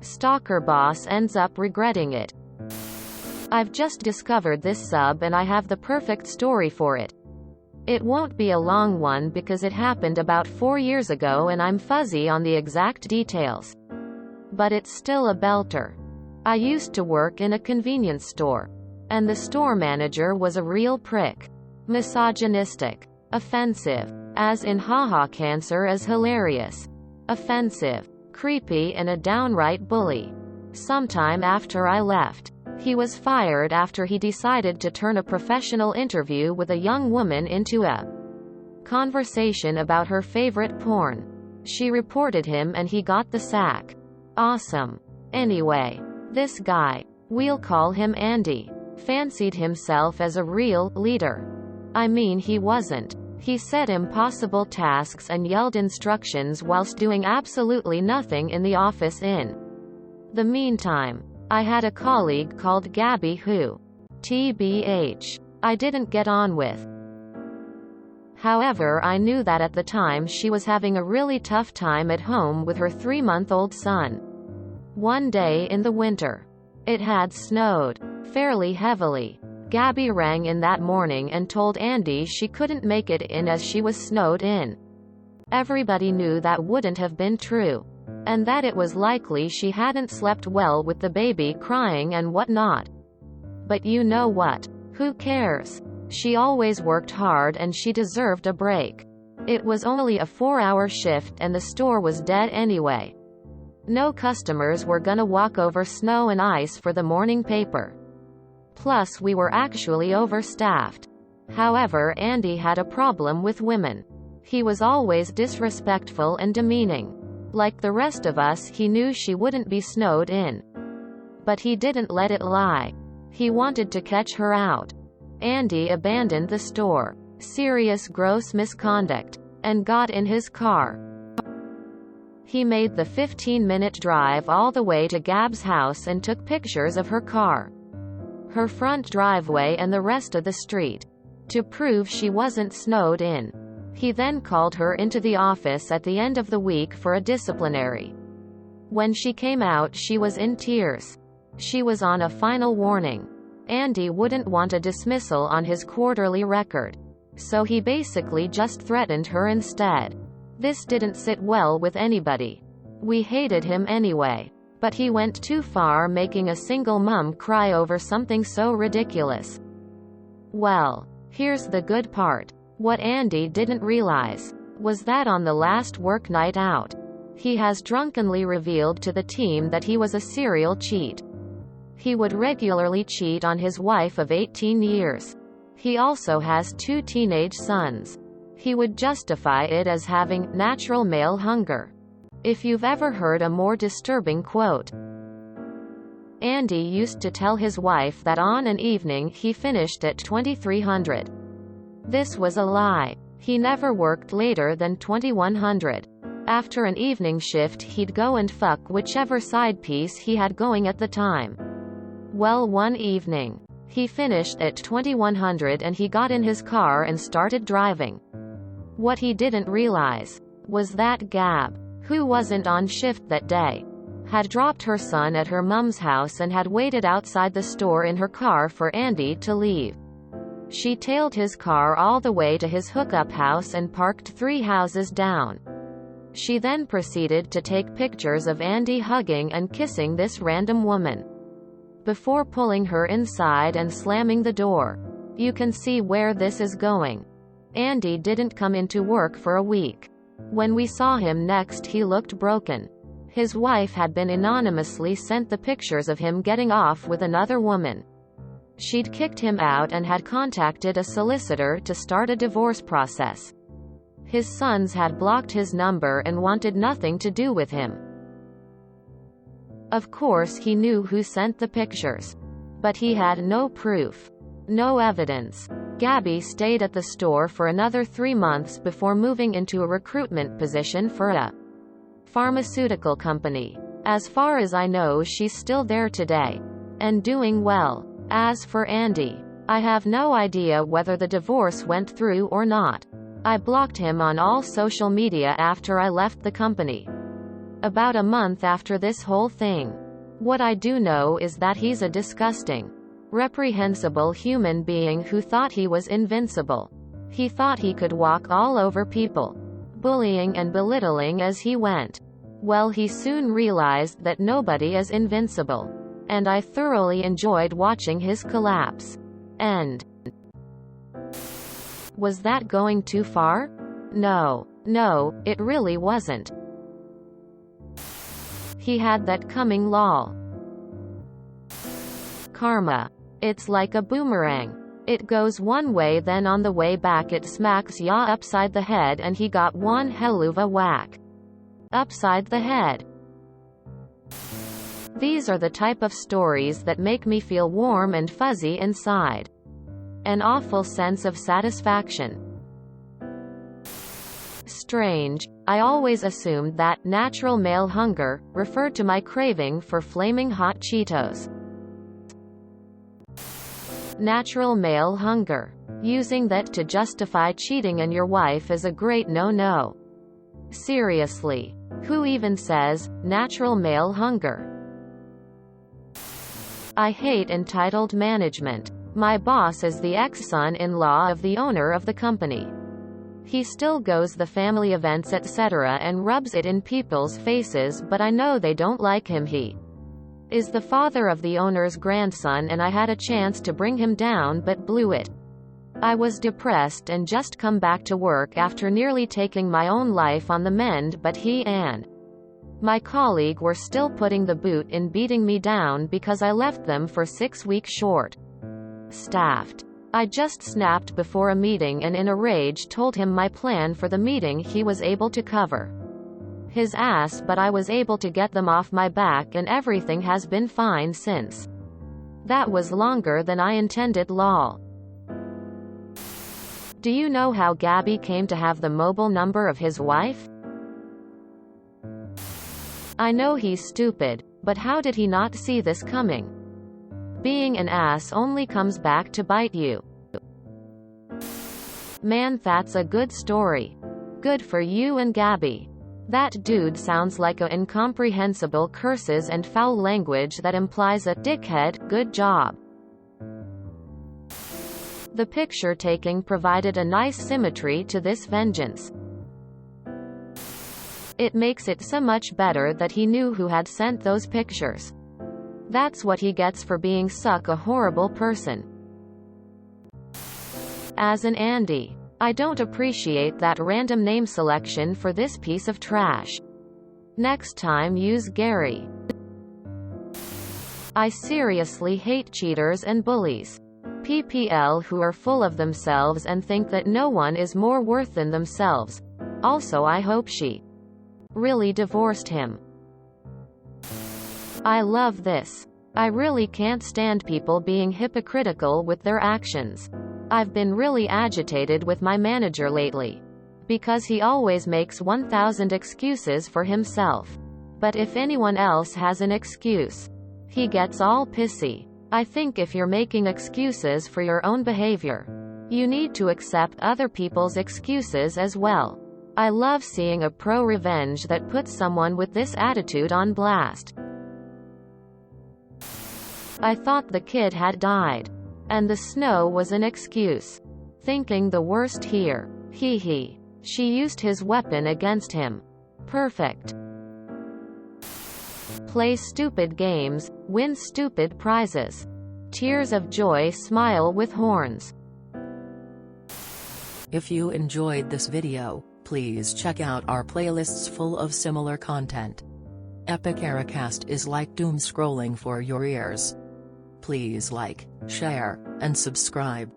Stalker boss ends up regretting it. I've just discovered this sub and I have the perfect story for it. It won't be a long one because it happened about 4 years ago and I'm fuzzy on the exact details. But it's still a belter. I used to work in a convenience store. And the store manager was a real prick. Misogynistic. Offensive. As in haha cancer as hilarious. Offensive. Creepy and a downright bully. Sometime after I left, he was fired after he decided to turn a professional interview with a young woman into a conversation about her favorite porn. She reported him and he got the sack. Awesome. Anyway, this guy, we'll call him Andy, fancied himself as a real leader. I mean, he wasn't. He set impossible tasks and yelled instructions whilst doing absolutely nothing in the office. In the meantime, I had a colleague called Gabby who, TBH, I didn't get on with. However, I knew that at the time she was having a really tough time at home with her 3-month-old son. One day in the winter, it had snowed fairly heavily. Gabby rang in that morning and told Andy she couldn't make it in as she was snowed in. Everybody knew that wouldn't have been true, and that it was likely she hadn't slept well with the baby crying and whatnot. But you know what? Who cares? She always worked hard and she deserved a break. It was only a 4-hour shift and the store was dead anyway. No customers were gonna walk over snow and ice for the morning paper. Plus we were actually overstaffed. However, Andy had a problem with women. He was always disrespectful and demeaning. Like the rest of us, he knew she wouldn't be snowed in. But he didn't let it lie. He wanted to catch her out. Andy abandoned the store, serious gross misconduct, and got in his car. He made the 15-minute drive all the way to Gab's house and took pictures of her car, her front driveway and the rest of the street, to prove she wasn't snowed in. He then called her into the office at the end of the week for a disciplinary. When she came out, she was in tears. She was on a final warning. Andy wouldn't want a dismissal on his quarterly record, so he basically just threatened her instead. This didn't sit well with anybody. We hated him anyway. But he went too far, making a single mom cry over something so ridiculous. Well, here's the good part. What Andy didn't realize was that on the last work night out, he has drunkenly revealed to the team that he was a serial cheat. He would regularly cheat on his wife of 18 years. He also has 2 teenage sons. He would justify it as having natural male hunger. If you've ever heard a more disturbing quote. Andy used to tell his wife that on an evening he finished at 2300. This was a lie. He never worked later than 2100. After an evening shift he'd go and fuck whichever side piece he had going at the time. Well, one evening, he finished at 2100 and he got in his car and started driving. What he didn't realize was that Gab, who wasn't on shift that day, had dropped her son at her mom's house and had waited outside the store in her car for Andy to leave. She tailed his car all the way to his hookup house and parked 3 houses down. She then proceeded to take pictures of Andy hugging and kissing this random woman, before pulling her inside and slamming the door. You can see where this is going. Andy didn't come into work for a week. When we saw him next, he looked broken. His wife had been anonymously sent the pictures of him getting off with another woman. She'd kicked him out and had contacted a solicitor to start a divorce process. His sons had blocked his number and wanted nothing to do with him. Of course, he knew who sent the pictures, but he had no proof, no evidence. Gabby stayed at the store for another 3 months before moving into a recruitment position for a pharmaceutical company. As far as I know, she's still there today, and doing well. As for Andy, I have no idea whether the divorce went through or not. I blocked him on all social media after I left the company. About a month after this whole thing. What I do know is that he's a disgusting, reprehensible human being who thought he was invincible. He thought he could walk all over people, bullying and belittling as he went. Well, he soon realized that nobody is invincible. And I thoroughly enjoyed watching his collapse. End. Was that going too far? No, it really wasn't. He had that coming, lol. Karma. It's like a boomerang. It goes one way, then on the way back it smacks ya upside the head, and he got one helluva whack. Upside the head. These are the type of stories that make me feel warm and fuzzy inside. An awful sense of satisfaction. Strange, I always assumed that natural male hunger referred to my craving for flaming hot Cheetos. Natural male hunger. Using that to justify cheating on your wife is a great no-no. Seriously. Who even says natural male hunger? I hate entitled management. My boss is the ex-son-in-law of the owner of the company. He still goes the family events etc. and rubs it in people's faces, but I know they don't like him. He is the father of the owner's grandson, and I had a chance to bring him down but blew it. I was depressed and just come back to work after nearly taking my own life on the mend, but he and my colleague were still putting the boot in beating me down because I left them for 6 weeks short staffed. I just snapped before a meeting and in a rage told him my plan for the meeting. He was able to cover his ass, but I was able to get them off my back, and everything has been fine since. That was longer than I intended, lol. Do you know how Gabby came to have the mobile number of his wife? I know he's stupid, but how did he not see this coming? Being an ass only comes back to bite you. Man, that's a good story. Good for you and Gabby. That dude sounds like a incomprehensible curses and foul language that implies a dickhead. Good job. The picture taking provided a nice symmetry to this vengeance. It makes it so much better that he knew who had sent those pictures. That's what he gets for being such a horrible person. As an Andy, I don't appreciate that random name selection for this piece of trash. Next time use Gary. I seriously hate cheaters and bullies. PPL who are full of themselves and think that no one is more worth than themselves. Also, I hope she really divorced him. I love this. I really can't stand people being hypocritical with their actions. I've been really agitated with my manager lately. Because he always makes 1,000 excuses for himself. But if anyone else has an excuse, he gets all pissy. I think if you're making excuses for your own behavior, you need to accept other people's excuses as well. I love seeing a ProRevenge that puts someone with this attitude on blast. I thought the kid had died. And the snow was an excuse. Thinking the worst here. Hee hee. She used his weapon against him. Perfect. Play stupid games, win stupid prizes. Tears of joy smile with horns. If you enjoyed this video, please check out our playlists full of similar content. Epic Ericast is like doom scrolling for your ears. Please like, share, and subscribe.